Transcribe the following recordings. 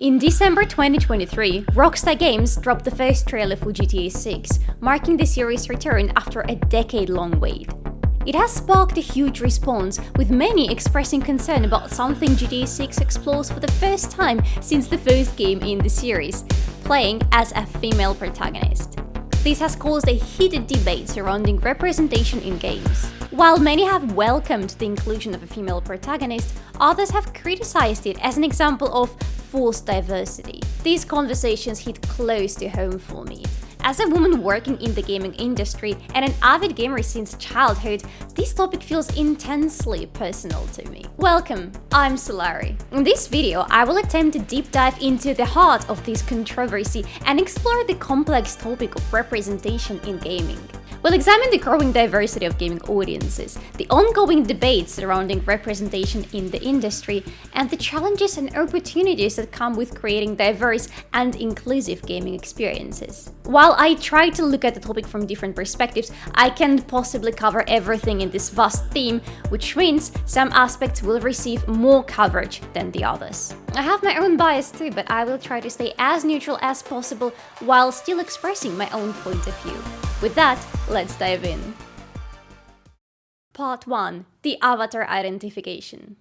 In December 2023, Rockstar Games dropped the first trailer for GTA 6, marking the series' return after a decade-long wait. It has sparked a huge response, with many expressing concern about something GTA 6 explores for the first time since the first game in the series, playing as a female protagonist. This has caused a heated debate surrounding representation in games. While many have welcomed the inclusion of a female protagonist, others have criticized it as an example of forced diversity. These conversations hit close to home for me. As a woman working in the gaming industry and an avid gamer since childhood, this topic feels intensely personal to me. Welcome, I'm Solari. In this video, I will attempt to deep dive into the heart of this controversy and explore the complex topic of representation in gaming. We'll examine the growing diversity of gaming audiences, the ongoing debates surrounding representation in the industry, and the challenges and opportunities that come with creating diverse and inclusive gaming experiences. While I try to look at the topic from different perspectives, I can't possibly cover everything in this vast theme, which means some aspects will receive more coverage than the others. I have my own bias too, but I will try to stay as neutral as possible while still expressing my own point of view. With that, let's dive in. Part 1. The Avatar Identification.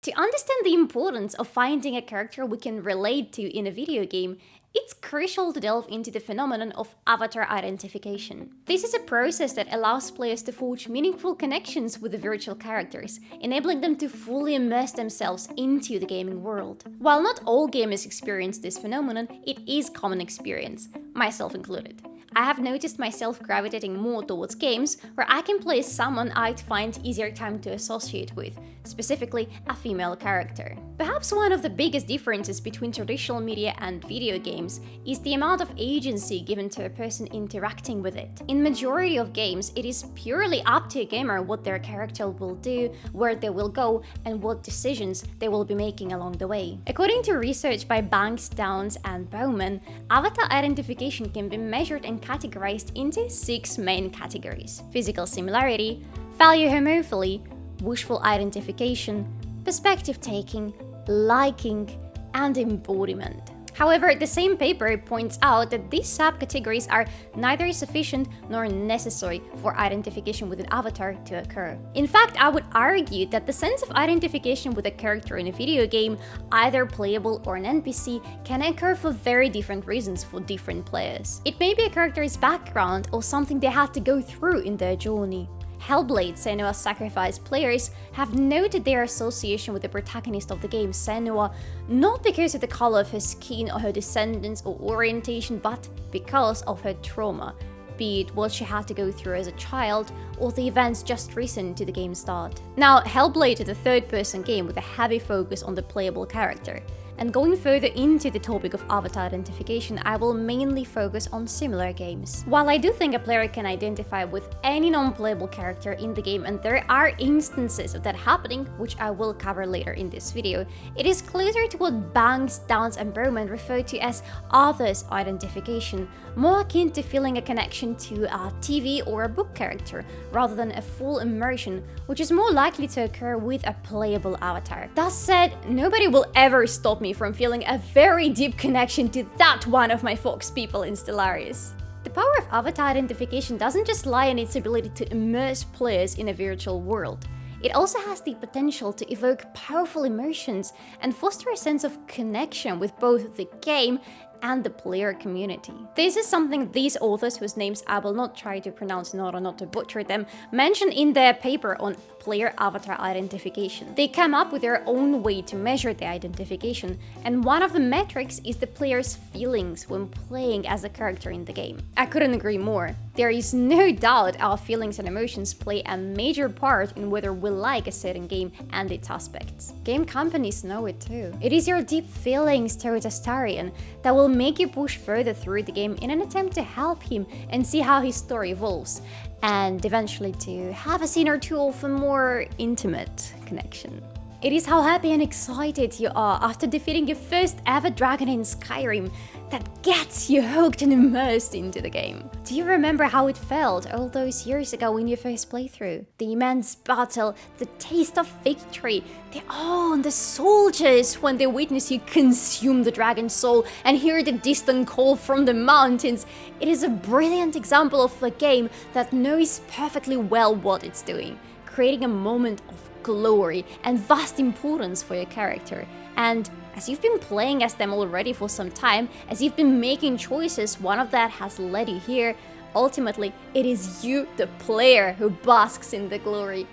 To understand the importance of finding a character we can relate to in a video game, it's crucial to delve into the phenomenon of avatar identification. This is a process that allows players to forge meaningful connections with the virtual characters, enabling them to fully immerse themselves into the gaming world. While not all gamers experience this phenomenon, it is a common experience, myself included. I have noticed myself gravitating more towards games where I can play someone I'd find easier time to associate with, specifically a female character. Perhaps one of the biggest differences between traditional media and video games is the amount of agency given to a person interacting with it. In majority of games, it is purely up to a gamer what their character will do, where they will go, and what decisions they will be making along the way. According to research by Banks, Downs, and Bowman, avatar identification can be measured and categorized into 6 main categories: physical similarity, value homophily, wishful identification, perspective taking, liking, and embodiment. However, the same paper points out that these subcategories are neither sufficient nor necessary for identification with an avatar to occur. In fact, I would argue that the sense of identification with a character in a video game, either playable or an NPC, can occur for very different reasons for different players. It may be a character's background or something they had to go through in their journey. Hellblade Senua's Sacrifice players have noted their association with the protagonist of the game, Senua, not because of the color of her skin or her descendants or orientation, but because of her trauma, be it what she had to go through as a child or the events just recent to the game's start. Now, Hellblade is a third-person game with a heavy focus on the playable character. And going further into the topic of avatar identification, I will mainly focus on similar games. While I do think a player can identify with any non-playable character in the game, and there are instances of that happening, which I will cover later in this video, it is closer to what Banks, Downs, and Bowman refer to as others identification, more akin to feeling a connection to a TV or a book character, rather than a full immersion, which is more likely to occur with a playable avatar. That said, nobody will ever stop me from feeling a very deep connection to that one of my Fox people in Stellaris. The power of avatar identification doesn't just lie in its ability to immerse players in a virtual world. It also has the potential to evoke powerful emotions and foster a sense of connection with both the game and the player community. This is something these authors, whose names I will not try to pronounce in order not to butcher them, mention in their paper on player avatar identification. They come up with their own way to measure the identification, and one of the metrics is the player's feelings when playing as a character in the game. I couldn't agree more. There is no doubt our feelings and emotions play a major part in whether we like a certain game and its aspects. Game companies know it too. It is your deep feelings towards Astarion that will make you push further through the game in an attempt to help him and see how his story evolves, and eventually to have a scene or two of a more intimate connection. It is how happy and excited you are after defeating your first ever dragon in Skyrim that gets you hooked and immersed into the game. Do you remember how it felt all those years ago in your first playthrough? The immense battle, the taste of victory, the awe on the soldiers when they witness you consume the dragon's soul and hear the distant call from the mountains. It is a brilliant example of a game that knows perfectly well what it's doing, creating a moment of glory and vast importance for your character. And as you've been playing as them already for some time, as you've been making choices, one of that has led you here. Ultimately, it is you, the player, who basks in the glory.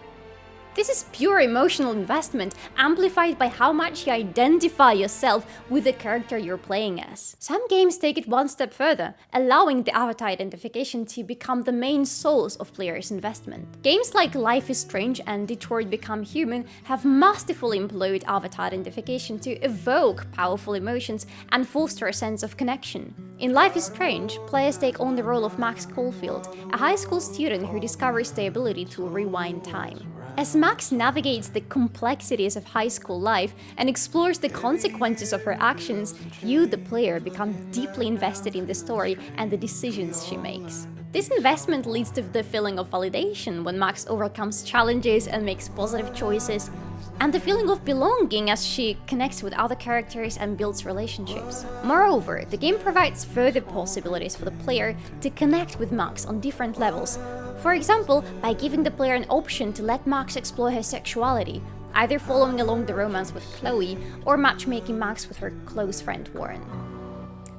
This is pure emotional investment, amplified by how much you identify yourself with the character you're playing as. Some games take it one step further, allowing the avatar identification to become the main source of players' investment. Games like Life is Strange and Detroit Become Human have masterfully employed avatar identification to evoke powerful emotions and foster a sense of connection. In Life is Strange, players take on the role of Max Caulfield, a high school student who discovers the ability to rewind time. As Max navigates the complexities of high school life and explores the consequences of her actions, you, the player, become deeply invested in the story and the decisions she makes. This investment leads to the feeling of validation when Max overcomes challenges and makes positive choices, and the feeling of belonging as she connects with other characters and builds relationships. Moreover, the game provides further possibilities for the player to connect with Max on different levels. For example, by giving the player an option to let Max explore her sexuality, either following along the romance with Chloe or matchmaking Max with her close friend Warren.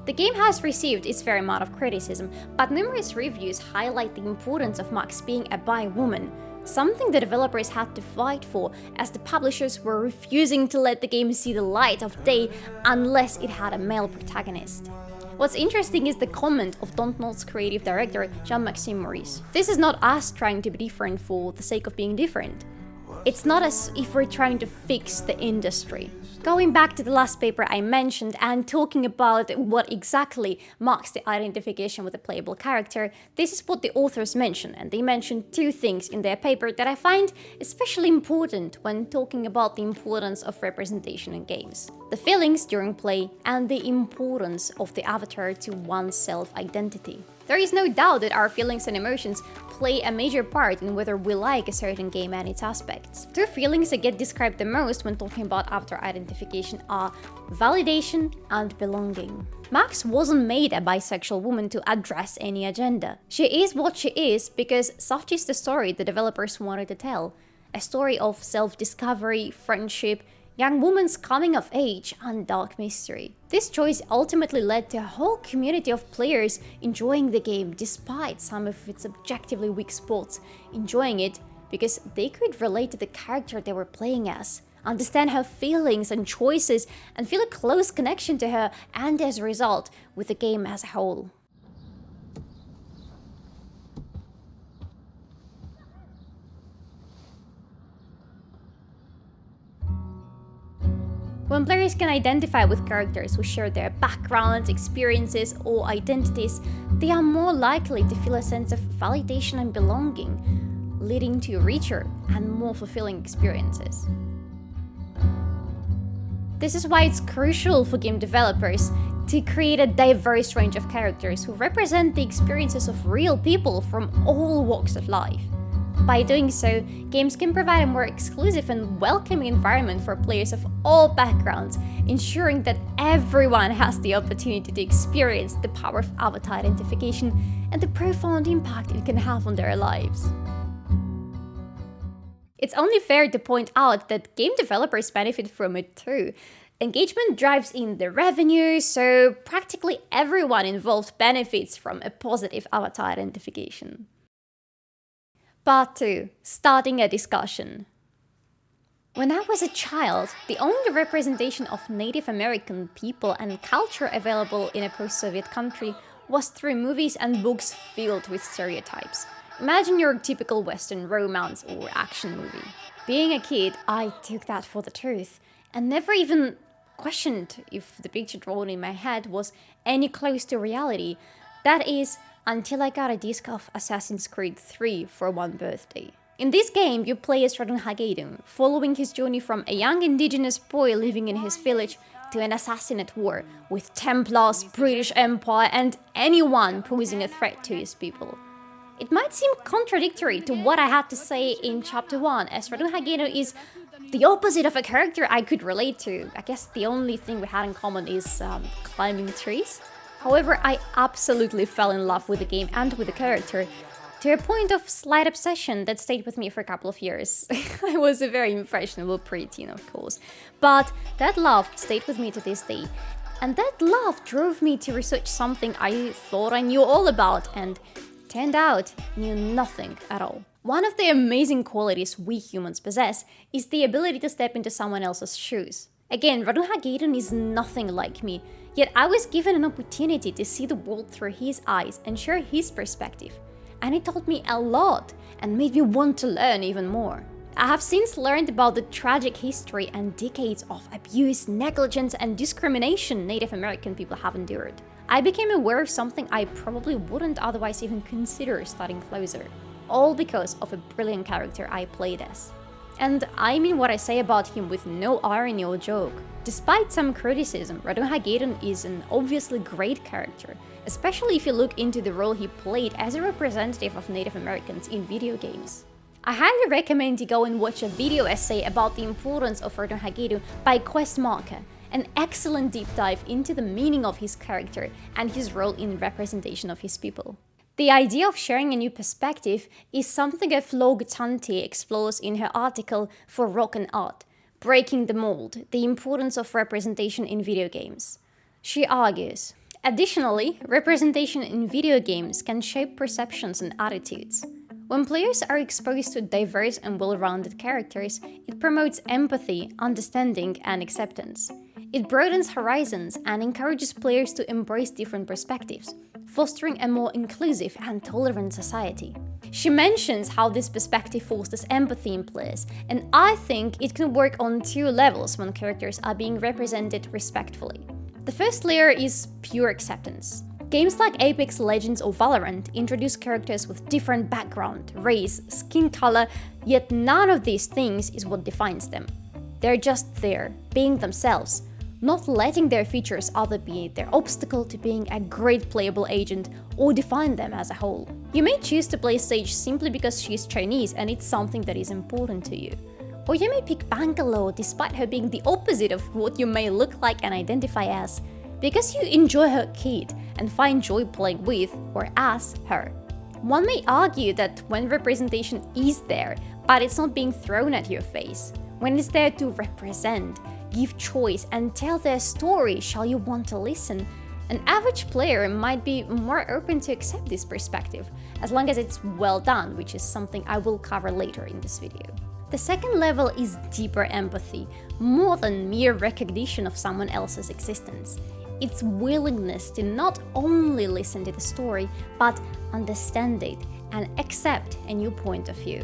The game has received its fair amount of criticism, but numerous reviews highlight the importance of Max being a bi woman, something the developers had to fight for, as the publishers were refusing to let the game see the light of day unless it had a male protagonist. What's interesting is the comment of Dontnod's creative director, Jean-Maxime Maurice. This is not us trying to be different for the sake of being different. It's not as if we're trying to fix the industry. Going back to the last paper I mentioned and talking about what exactly marks the identification with a playable character, this is what the authors mention, and they mention two things in their paper that I find especially important when talking about the importance of representation in games. The feelings during play and the importance of the avatar to one's self-identity. There is no doubt that our feelings and emotions play a major part in whether we like a certain game and its aspects. Two feelings that get described the most when talking about avatar identification are validation and belonging. Max wasn't made a bisexual woman to address any agenda. She is what she is because such is the story the developers wanted to tell. A story of self-discovery, friendship, young woman's coming of age, and dark mystery. This choice ultimately led to a whole community of players enjoying the game despite some of its objectively weak spots, enjoying it because they could relate to the character they were playing as, understand her feelings and choices, and feel a close connection to her, and as a result, with the game as a whole. When players can identify with characters who share their backgrounds, experiences, or identities, they are more likely to feel a sense of validation and belonging, leading to richer and more fulfilling experiences. This is why it's crucial for game developers to create a diverse range of characters who represent the experiences of real people from all walks of life. By doing so, games can provide a more exclusive and welcoming environment for players of all backgrounds, ensuring that everyone has the opportunity to experience the power of avatar identification and the profound impact it can have on their lives. It's only fair to point out that game developers benefit from it too. Engagement drives in the revenue, so practically everyone involved benefits from a positive avatar identification. Part 2. Starting a discussion. When I was a child, the only representation of Native American people and culture available in a post-Soviet country was through movies and books filled with stereotypes. Imagine your typical Western romance or action movie. Being a kid, I took that for the truth and never even questioned if the picture drawn in my head was any close to reality. That is, until I got a disc of Assassin's Creed 3 for one birthday. In this game, you play as Ratonhnhaké, following his journey from a young indigenous boy living in his village to an assassin at war with Templars, British Empire, and anyone posing a threat to his people. It might seem contradictory to what I had to say in Chapter 1, as Ratonhnhaké is the opposite of a character I could relate to. I guess the only thing we had in common is climbing trees. However, I absolutely fell in love with the game and with the character, to a point of slight obsession that stayed with me for a couple of years. I was a very impressionable preteen, of course, but that love stayed with me to this day. And that love drove me to research something I thought I knew all about and turned out knew nothing at all. One of the amazing qualities we humans possess is the ability to step into someone else's shoes. Again, Ratonhnhaké is nothing like me, yet I was given an opportunity to see the world through his eyes and share his perspective. And it taught me a lot and made me want to learn even more. I have since learned about the tragic history and decades of abuse, negligence, and discrimination Native American people have endured. I became aware of something I probably wouldn't otherwise even consider studying closer, all because of a brilliant character I played as. And I mean what I say about him with no irony or joke. Despite some criticism, Ratonhnhaké is an obviously great character, especially if you look into the role he played as a representative of Native Americans in video games. I highly recommend you go and watch a video essay about the importance of Ratonhnhaké by Questmarker, an excellent deep dive into the meaning of his character and his role in representation of his people. The idea of sharing a new perspective is something that Ratonhnhaké explores in her article for Rock and Art, Breaking the Mold, the Importance of Representation in Video Games. She argues, additionally, representation in video games can shape perceptions and attitudes. When players are exposed to diverse and well-rounded characters, it promotes empathy, understanding, and acceptance. It broadens horizons and encourages players to embrace different perspectives, fostering a more inclusive and tolerant society. She mentions how this perspective fosters empathy in players, and I think it can work on two levels when characters are being represented respectfully. The first layer is pure acceptance. Games like Apex Legends or Valorant introduce characters with different background, race, skin color, yet none of these things is what defines them. They're just there, being themselves, not letting their features either be their obstacle to being a great playable agent or define them as a whole. You may choose to play Sage simply because she is Chinese and it's something that is important to you. Or you may pick Bangalore despite her being the opposite of what you may look like and identify as, because you enjoy her kid and find joy playing with or as her. One may argue that when representation is there, but it's not being thrown at your face, when it's there to represent, give choice, and tell their story shall you want to listen, an average player might be more open to accept this perspective, as long as it's well done, which is something I will cover later in this video. The second level is deeper empathy, more than mere recognition of someone else's existence. It's willingness to not only listen to the story, but understand it and accept a new point of view.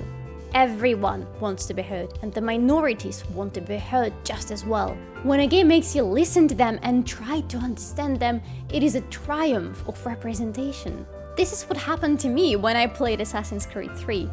Everyone wants to be heard, and the minorities want to be heard just as well. When a game makes you listen to them and try to understand them, it is a triumph of representation. This is what happened to me when I played Assassin's Creed 3.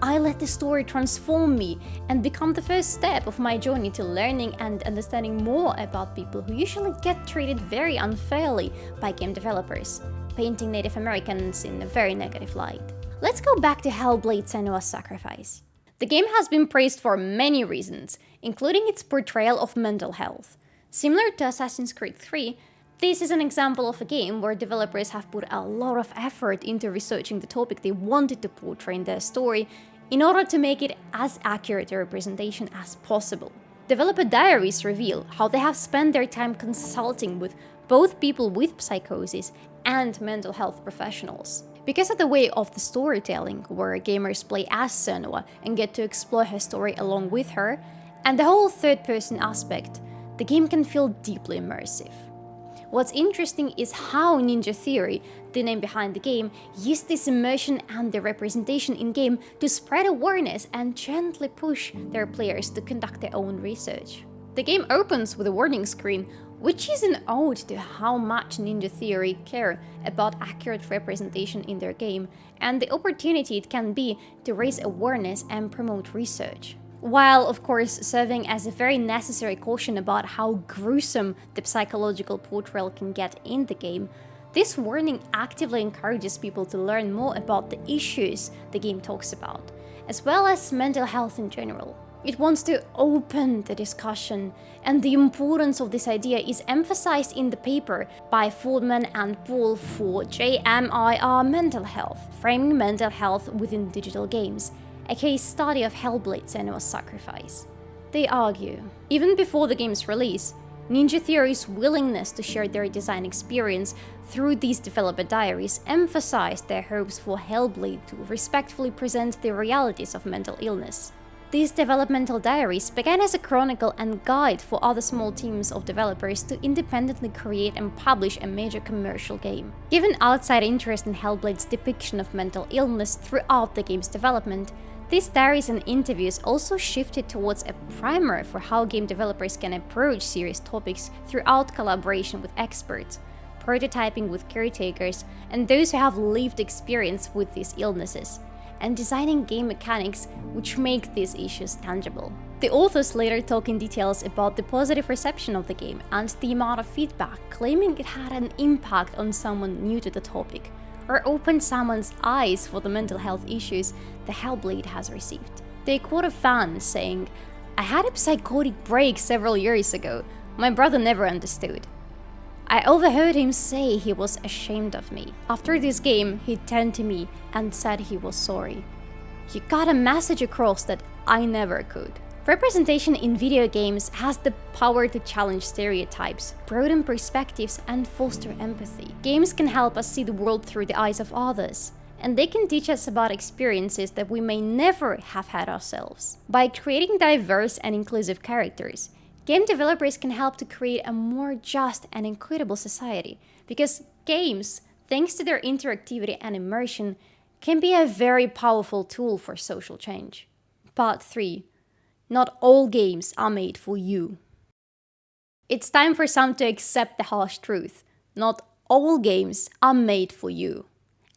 I let the story transform me and become the first step of my journey to learning and understanding more about people who usually get treated very unfairly by game developers, painting Native Americans in a very negative light. Let's go back to Hellblade: Senua's Sacrifice. The game has been praised for many reasons, including its portrayal of mental health. Similar to Assassin's Creed 3, this is an example of a game where developers have put a lot of effort into researching the topic they wanted to portray in their story in order to make it as accurate a representation as possible. Developer diaries reveal how they have spent their time consulting with both people with psychosis and mental health professionals. Because of the way of the storytelling, where gamers play as Senua and get to explore her story along with her, and the whole third-person aspect, the game can feel deeply immersive. What's interesting is how Ninja Theory, the name behind the game, used this immersion and the representation in-game to spread awareness and gently push their players to conduct their own research. The game opens with a warning screen, which is an ode to how much Ninja Theory care about accurate representation in their game and the opportunity it can be to raise awareness and promote research. While, of course, serving as a very necessary caution about how gruesome the psychological portrayal can get in the game, this warning actively encourages people to learn more about the issues the game talks about, as well as mental health in general. It wants to open the discussion, and the importance of this idea is emphasized in the paper by Fordman and Paul for JMIR Mental Health, Framing Mental Health Within Digital Games, a case study of Hellblade Senua's sacrifice. They argue, even before the game's release, Ninja Theory's willingness to share their design experience through these developer diaries emphasized their hopes for Hellblade to respectfully present the realities of mental illness. These developmental diaries began as a chronicle and guide for other small teams of developers to independently create and publish a major commercial game. Given outside interest in Hellblade's depiction of mental illness throughout the game's development, these diaries and interviews also shifted towards a primer for how game developers can approach serious topics throughout collaboration with experts, prototyping with caretakers, and those who have lived experience with these illnesses, and designing game mechanics which make these issues tangible. The authors later talk in details about the positive reception of the game and the amount of feedback, claiming it had an impact on someone new to the topic, or opened someone's eyes for the mental health issues the Hellblade has received. They quote a fan saying, "I had a psychotic break several years ago. My brother never understood. I overheard him say he was ashamed of me. After this game, he turned to me and said he was sorry. You got a message across that I never could." Representation in video games has the power to challenge stereotypes, broaden perspectives, and foster empathy. Games can help us see the world through the eyes of others, and they can teach us about experiences that we may never have had ourselves. By creating diverse and inclusive characters, game developers can help to create a more just and equitable society, because games, thanks to their interactivity and immersion, can be a very powerful tool for social change. Part 3. Not all games are made for you. It's time for some to accept the harsh truth. Not all games are made for you.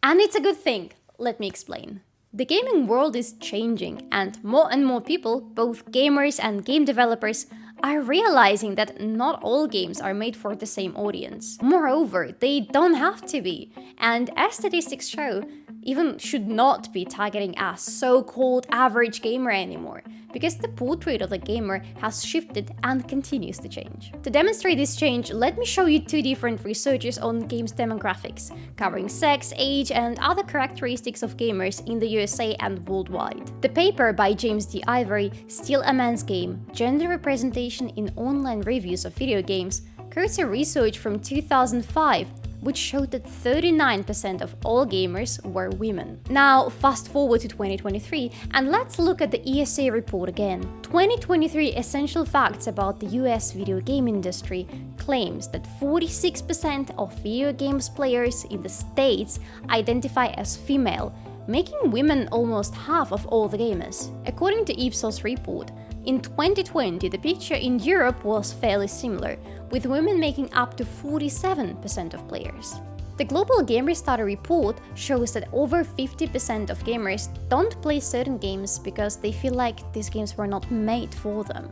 And it's a good thing. Let me explain. The gaming world is changing, and more people, both gamers and game developers, are realizing that not all games are made for the same audience. Moreover, they don't have to be, and as statistics show, even should not be targeting a so-called average gamer anymore, because the portrait of the gamer has shifted and continues to change. To demonstrate this change, let me show you two different researchers on games demographics, covering sex, age, and other characteristics of gamers in the USA and worldwide. The paper by James D. Ivory, Still a Man's Game, Gender Representation in Online Reviews of Video Games, quotes a research from 2005 which showed that 39% of all gamers were women. Now, fast forward to 2023, and let's look at the ESA report again. 2023 Essential Facts about the US video game industry claims that 46% of video games players in the States identify as female, making women almost half of all the gamers. According to IPSOS report, in 2020, the picture in Europe was fairly similar, with women making up to 47% of players. The Global Gamer Study report shows that over 50% of gamers don't play certain games because they feel like these games were not made for them.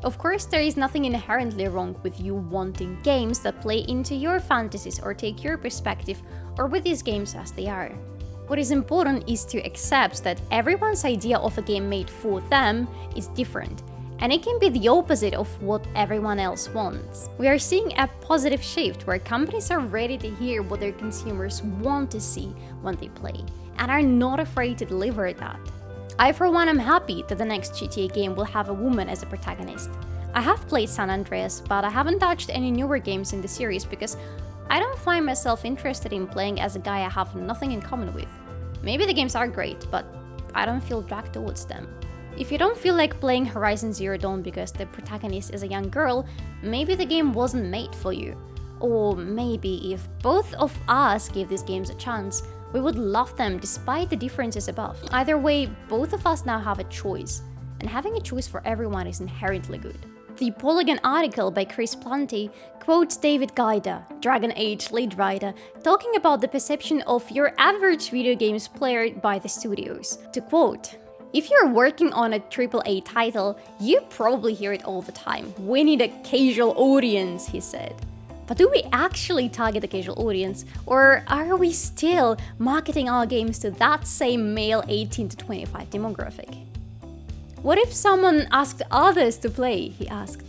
Of course, there is nothing inherently wrong with you wanting games that play into your fantasies or take your perspective, or with these games as they are. What is important is to accept that everyone's idea of a game made for them is different, and it can be the opposite of what everyone else wants. We are seeing a positive shift where companies are ready to hear what their consumers want to see when they play, and are not afraid to deliver that. I, for one, am happy that the next GTA game will have a woman as a protagonist. I have played San Andreas, but I haven't touched any newer games in the series because I don't find myself interested in playing as a guy I have nothing in common with. Maybe the games are great, but I don't feel dragged towards them. If you don't feel like playing Horizon Zero Dawn because the protagonist is a young girl, maybe the game wasn't made for you. Or maybe if both of us give these games a chance, we would love them despite the differences above. Either way, both of us now have a choice, and having a choice for everyone is inherently good. The Polygon article by Chris Planty quotes David Gaida, Dragon Age lead writer, talking about the perception of your average video games player by the studios. To quote, If you're working on a AAA title, you probably hear it all the time. "We need a casual audience," he said. But do we actually target the casual audience, or are we still marketing our games to that same male 18 to 25 demographic? "What if someone asked others to play?" he asked.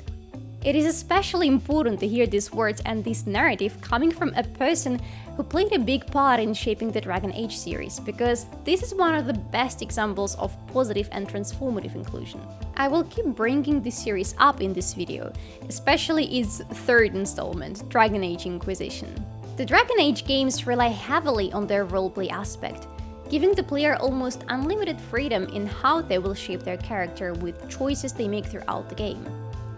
It is especially important to hear these words and this narrative coming from a person who played a big part in shaping the Dragon Age series, because this is one of the best examples of positive and transformative inclusion. I will keep bringing this series up in this video, especially its third installment, Dragon Age Inquisition. The Dragon Age games rely heavily on their roleplay aspect, giving the player almost unlimited freedom in how they will shape their character with choices they make throughout the game.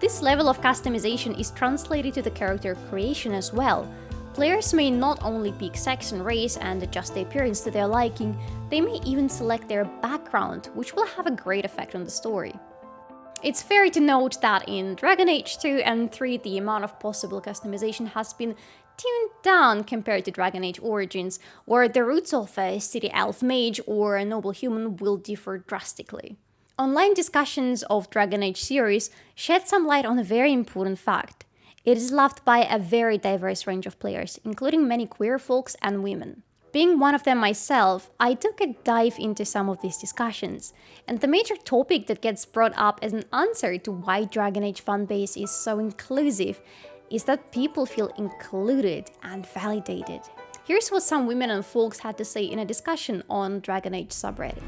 This level of customization is translated to the character creation as well. Players may not only pick sex and race and adjust the appearance to their liking, they may even select their background, which will have a great effect on the story. It's fair to note that in Dragon Age 2 and 3 the amount of possible customization has been tuned down compared to Dragon Age Origins, where the roots of a city elf mage or a noble human will differ drastically. Online discussions of Dragon Age series shed some light on a very important fact. It is loved by a very diverse range of players, including many queer folks and women. Being one of them myself, I took a dive into some of these discussions, and the major topic that gets brought up as an answer to why Dragon Age fanbase is so inclusive is that people feel included and validated. Here's what some women and folks had to say in a discussion on Dragon Age subreddit.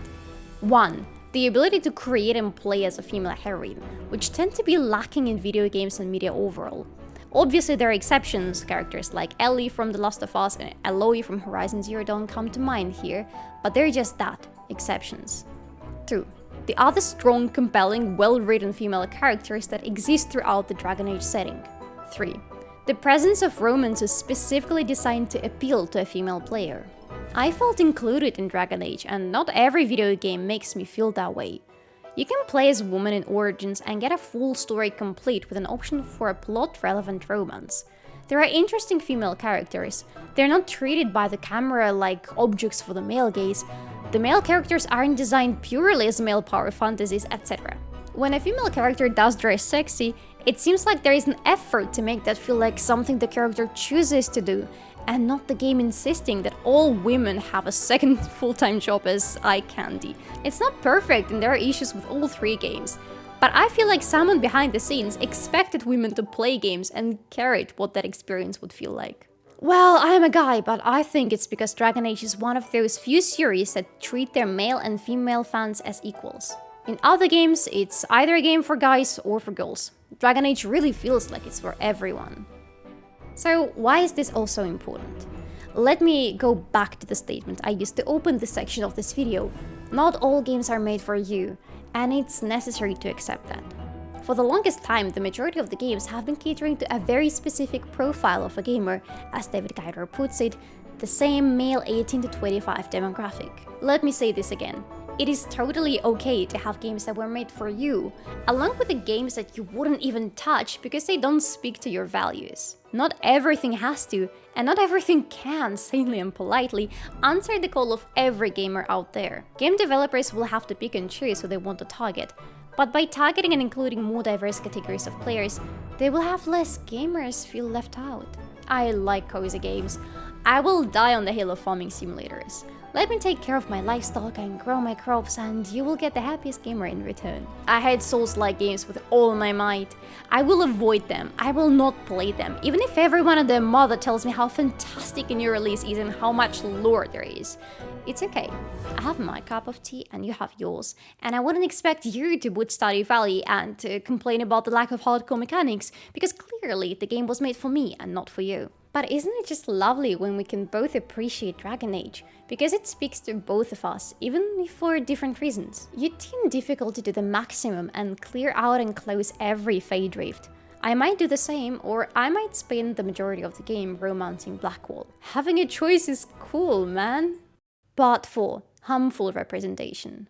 1. The ability to create and play as a female heroine, which tend to be lacking in video games and media overall. Obviously there are exceptions, characters like Ellie from The Last of Us and Aloy from Horizon Zero Dawn come to mind here, but they're just that, exceptions. 2. The other strong, compelling, well-written female characters that exist throughout the Dragon Age setting. 3. The presence of romances specifically designed to appeal to a female player. I felt included in Dragon Age, and not every video game makes me feel that way. You can play as a woman in Origins and get a full story complete with an option for a plot-relevant romance. There are interesting female characters. They're not treated by the camera like objects for the male gaze. The male characters aren't designed purely as male power fantasies, etc. When a female character does dress sexy, it seems like there is an effort to make that feel like something the character chooses to do, and not the game insisting that all women have a second full-time job as eye candy. It's not perfect and there are issues with all three games, but I feel like someone behind the scenes expected women to play games and cared what that experience would feel like. Well, I'm a guy, but I think it's because Dragon Age is one of those few series that treat their male and female fans as equals. In other games, it's either a game for guys or for girls. Dragon Age really feels like it's for everyone. So why is this also important? Let me go back to the statement I used to open this section of this video. Not all games are made for you, and it's necessary to accept that. For the longest time, the majority of the games have been catering to a very specific profile of a gamer, as David Geiger puts it, the same male 18 to 25 demographic. Let me say this again. It is totally okay to have games that were made for you, along with the games that you wouldn't even touch because they don't speak to your values. Not everything has to, and not everything can, sanely and politely, answer the call of every gamer out there. Game developers will have to pick and choose who they want to target, but by targeting and including more diverse categories of players, they will have less gamers feel left out. I like cozy games. I will die on the hill of farming simulators. Let me take care of my livestock and grow my crops, and you will get the happiest gamer in return. I hate Souls-like games with all my might. I will avoid them. I will not play them, even if everyone and their mother tells me how fantastic a new release is and how much lore there is. It's okay. I have my cup of tea and you have yours, and I wouldn't expect you to boot Stardew Valley and to complain about the lack of hardcore mechanics, because clearly the game was made for me and not for you. But isn't it just lovely when we can both appreciate Dragon Age? Because it speaks to both of us, even if for different reasons. You tune difficulty to the maximum and clear out and close every fade rift. I might do the same, or I might spend the majority of the game romancing Blackwall. Having a choice is cool, man. Part 4. Harmful representation.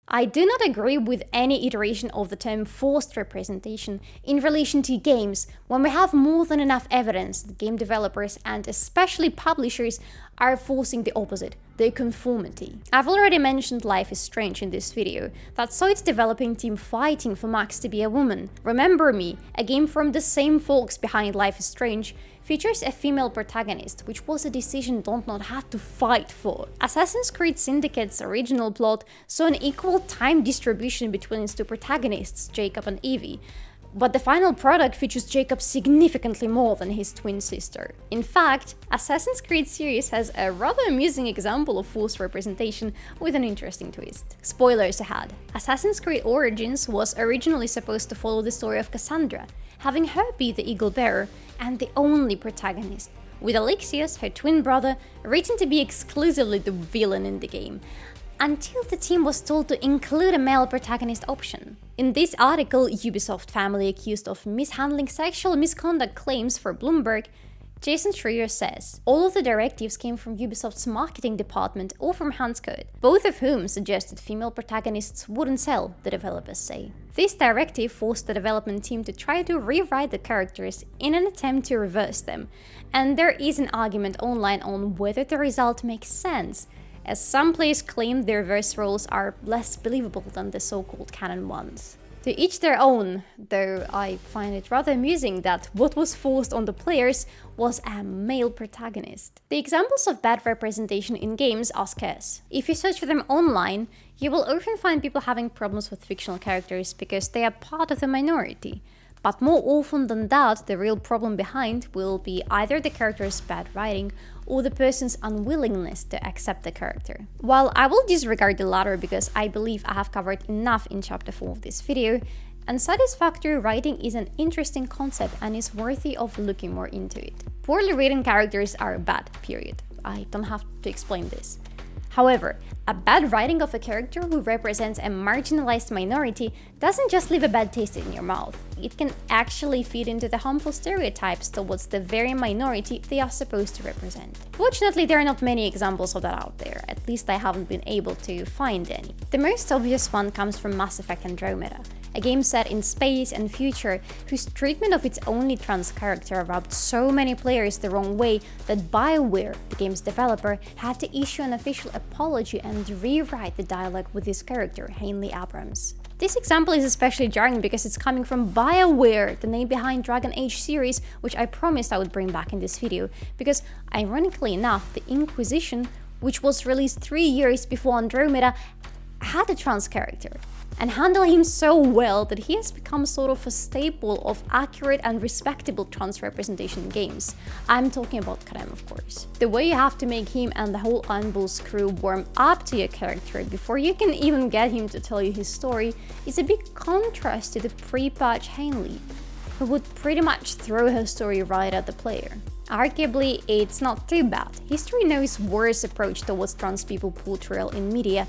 I do not agree with any iteration of the term forced representation in relation to games when we have more than enough evidence that game developers and especially publishers are forcing the opposite, the conformity. I've already mentioned Life is Strange in this video, that saw its developing team fighting for Max to be a woman. Remember Me, a game from the same folks behind Life is Strange, features a female protagonist, which was a decision Dontnod had to fight for. Assassin's Creed Syndicate's original plot saw an equal time distribution between its two protagonists, Jacob and Evie, but the final product features Jacob significantly more than his twin sister. In fact, Assassin's Creed series has a rather amusing example of forced representation with an interesting twist. Spoilers ahead, Assassin's Creed Origins was originally supposed to follow the story of Cassandra, having her be the Eagle Bearer and the only protagonist, with Alexios, her twin brother, written to be exclusively the villain in the game, until the team was told to include a male protagonist option. In this article, Ubisoft family accused of mishandling sexual misconduct claims for Bloomberg, Jason Schreier says, all of the directives came from Ubisoft's marketing department or from Hans Code, both of whom suggested female protagonists wouldn't sell, the developers say. This directive forced the development team to try to rewrite the characters in an attempt to reverse them, and there is an argument online on whether the result makes sense, as some players claim the reverse roles are less believable than the so-called canon ones. To each their own, though I find it rather amusing that what was forced on the players was a male protagonist. The examples of bad representation in games are scarce. If you search for them online, you will often find people having problems with fictional characters because they are part of the minority. But more often than that, the real problem behind will be either the character's bad writing or the person's unwillingness to accept the character. While I will disregard the latter because I believe I have covered enough in chapter 4 of this video, unsatisfactory writing is an interesting concept and is worthy of looking more into it. Poorly written characters are bad, period. I don't have to explain this. However, a bad writing of a character who represents a marginalized minority doesn't just leave a bad taste in your mouth. It can actually feed into the harmful stereotypes towards the very minority they are supposed to represent. Fortunately, there are not many examples of that out there, at least I haven't been able to find any. The most obvious one comes from Mass Effect Andromeda, a game set in space and future whose treatment of its only trans character rubbed so many players the wrong way that Bioware, the game's developer, had to issue an official apology and rewrite the dialogue with his character, Hanley Abrams. This example is especially jarring because it's coming from Bioware, the name behind Dragon Age series, which I promised I would bring back in this video, because ironically enough, the Inquisition, which was released 3 years before Andromeda, had a trans character, and handled him so well that he has become sort of a staple of accurate and respectable trans representation in games. I'm talking about Karem, of course. The way you have to make him and the whole Anvil's crew warm up to your character before you can even get him to tell you his story is a big contrast to the pre-patch Hanley, who would pretty much throw her story right at the player. Arguably, it's not too bad. History knows worse approach towards trans people portrayal in media,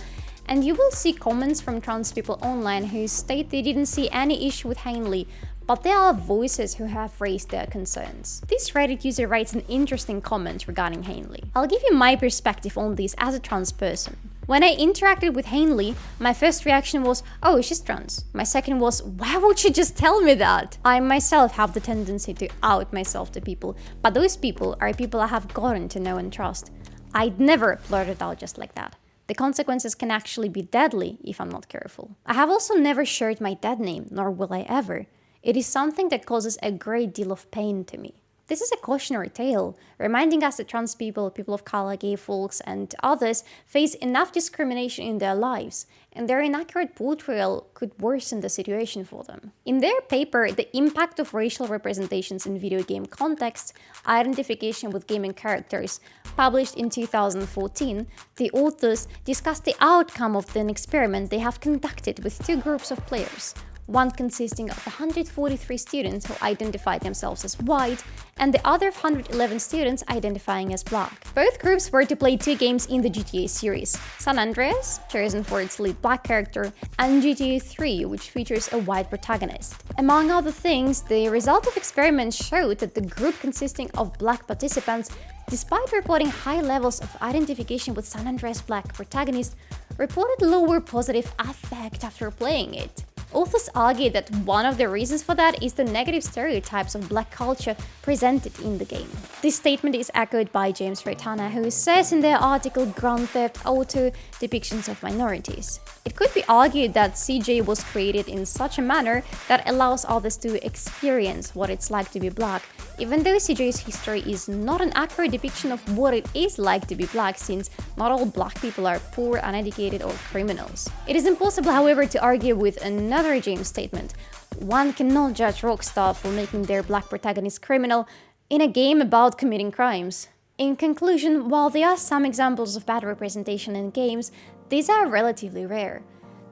and you will see comments from trans people online who state they didn't see any issue with Hanley, but there are voices who have raised their concerns. This Reddit user writes an interesting comment regarding Hanley. I'll give you my perspective on this as a trans person. When I interacted with Hanley, my first reaction was, oh, she's trans. My second was, why would you just tell me that? I myself have the tendency to out myself to people, but those people are people I have gotten to know and trust. I'd never blurt it out just like that. The consequences can actually be deadly if I'm not careful. I have also never shared my dead name, nor will I ever. It is something that causes a great deal of pain to me. This is a cautionary tale, reminding us that trans people, people of color, gay folks, and others face enough discrimination in their lives, and their inaccurate portrayal could worsen the situation for them. In their paper, The Impact of Racial Representations in Video Game Contexts, Identification with Gaming Characters, published in 2014, the authors discussed the outcome of an experiment they have conducted with 2 groups of players. One consisting of 143 students who identified themselves as white, and the other 111 students identifying as black. Both groups were to play 2 games in the GTA series, San Andreas, chosen for its lead black character, and GTA 3, which features a white protagonist. Among other things, the result of experiments showed that the group consisting of black participants Despite reporting high levels of identification with San Andreas Black protagonist, reported lower positive affect after playing it. Authors argue that one of the reasons for that is the negative stereotypes of black culture presented in the game. This statement is echoed by James Ratonhnhaké, who says in their article Grand Theft Auto Depictions of Minorities. It could be argued that CJ was created in such a manner that allows others to experience what it's like to be black, even though CJ's history is not an accurate depiction of what it is like to be black, since not all black people are poor, uneducated, or criminals. It is impossible, however, to argue with another James statement. One cannot judge Rockstar for making their black protagonist criminal in a game about committing crimes. In conclusion, while there are some examples of bad representation in games, these are relatively rare.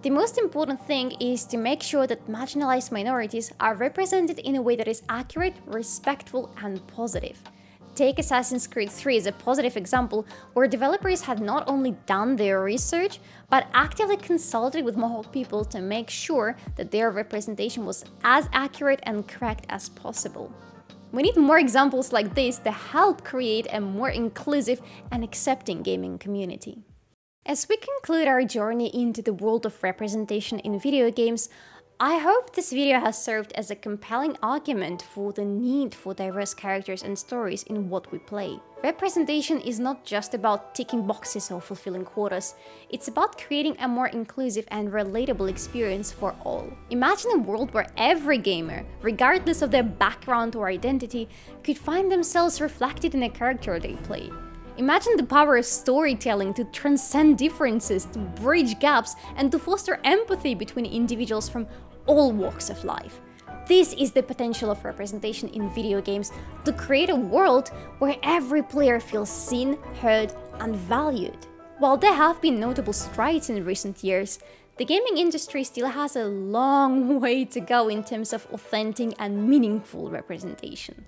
The most important thing is to make sure that marginalized minorities are represented in a way that is accurate, respectful, and positive. Take Assassin's Creed 3 as a positive example, where developers had not only done their research, but actively consulted with Mohawk people to make sure that their representation was as accurate and correct as possible. We need more examples like this to help create a more inclusive and accepting gaming community. As we conclude our journey into the world of representation in video games, I hope this video has served as a compelling argument for the need for diverse characters and stories in what we play. Representation is not just about ticking boxes or fulfilling quotas, it's about creating a more inclusive and relatable experience for all. Imagine a world where every gamer, regardless of their background or identity, could find themselves reflected in a character they play. Imagine the power of storytelling to transcend differences, to bridge gaps, and to foster empathy between individuals from all walks of life. This is the potential of representation in video games, to create a world where every player feels seen, heard, and valued. While there have been notable strides in recent years, the gaming industry still has a long way to go in terms of authentic and meaningful representation.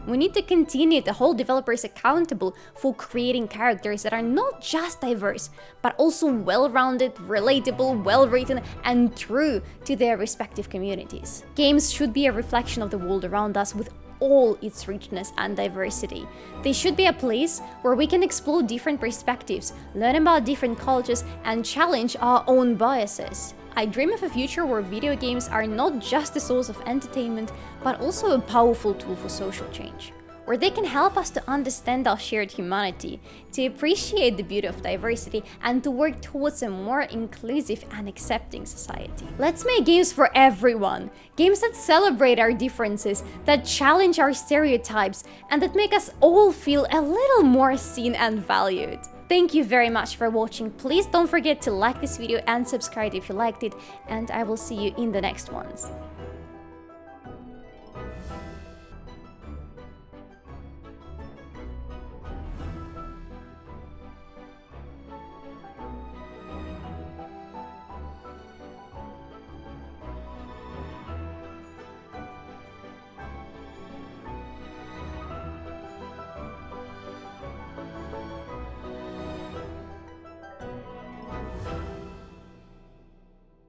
We need to continue to hold developers accountable for creating characters that are not just diverse, but also well-rounded, relatable, well-written, and true to their respective communities. Games should be a reflection of the world around us with all its richness and diversity. They should be a place where we can explore different perspectives, learn about different cultures, and challenge our own biases. I dream of a future where video games are not just a source of entertainment, but also a powerful tool for social change, where they can help us to understand our shared humanity, to appreciate the beauty of diversity, and to work towards a more inclusive and accepting society. Let's make games for everyone, games that celebrate our differences, that challenge our stereotypes, and that make us all feel a little more seen and valued. Thank you very much for watching. Please don't forget to like this video and subscribe if you liked it, and I will see you in the next ones.